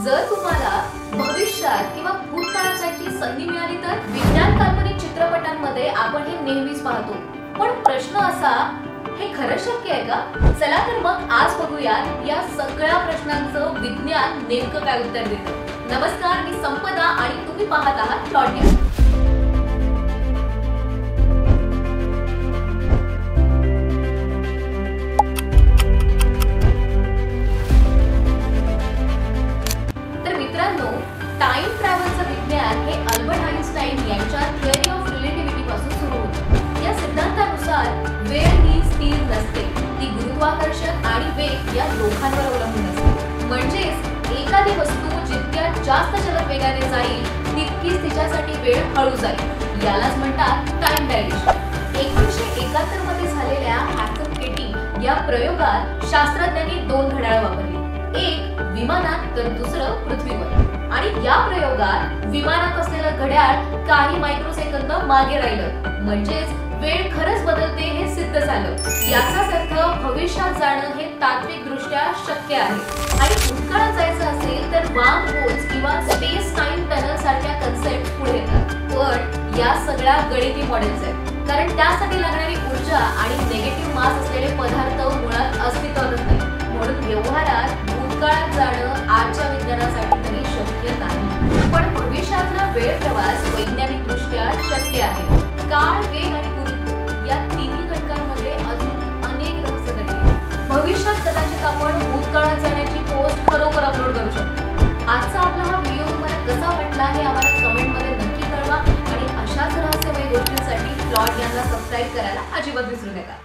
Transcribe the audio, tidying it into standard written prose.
जर तुम्हाला भविष्यात किंवा भूतकाळात जायची संधी मिळाली तर विज्ञान काल्पनिक चित्रपटांमध्ये आपण हे नेहमीच पाहतो. पण प्रश्न असा, हे खरं शक्य आहे का? चला तर मग आज बघूयात या सगळ्या प्रश्नांचं विज्ञान नेमकं काय उत्तर देतं. नमस्कार, मी संपदा आणि तुम्ही पाहत आहात प्लॉट. टाइम ट्रॅव्हलचं विज्ञान हे अल्बर्ट आइन्स्टाईन यांच्या थिअरी ऑफ रिलेटिव्हिटी पासून सुरू होतं. या सिद्धांतानुसार वेळ ही स्थिर नसते, ती गुरुत्वाकर्षण आणि वेग या दोघांवर अवलंबून असते. म्हणजेच एखादी वस्तू जितक्या जास्त जलद वेगाने जाईल तितकीच तिच्यासाठी वेळ हळू जाईल. यालाच म्हणतात टाइम डायलेशन. 1971 मध्ये झालेल्या हॅसन केटिंग या प्रयोगात शास्त्रज्ञांनी 2 घड्याळ वापरली, एक विमानात तर दुसरं पृथ्वीवर. आणि या प्रयोगात विमानात असलेलं घड्याळ काही मायक्रोसेकंद मागे राहिलं, म्हणजेच वेळ खरंच बदलते हे सिद्ध झालं. याचाच अर्थ भविष्यात जाणं हे तात्विक दृष्ट्या शक्य आहे. आणि भूतकाळात जायचं असेल तर वार्म होल्स किंवा स्पेस टाइम टनल सारख्या कन्सेप्ट पुढे येतात. पण या सगळ्या गणिती मॉडेल्स आहेत, कारण त्यासाठी लागणारी ऊर्जा आणि निगेटिव्ह मास असलेले पदार्थ मुळात अस्तित्वातच नाही. म्हणून व्यवहारात भूतकाळात जाणं आजच्या विज्ञानासाठी तरी शक्य नाही. पण भविष्यातला वेळ प्रवास वैज्ञानिक दृष्ट्या शक्य आहे. काळ, वेग आणि गुरुत्व या तिन्ही घटकांमध्ये अजून अनेक रहस्य दडले आहेत. भविष्यात कदाचित आपण भूतकाळात जाण्याची पोस्ट खरोखर अपलोड करू शकतो. आजचा आपला हा व्हिडिओ तुम्हाला कसा वाटला हे आम्हाला कमेंटमध्ये नक्की कळवा आणि अशाच रहस्यमय गोष्टींसाठी प्लॉट यांना सबस्क्राईब करायला अजिबात विसरू नका.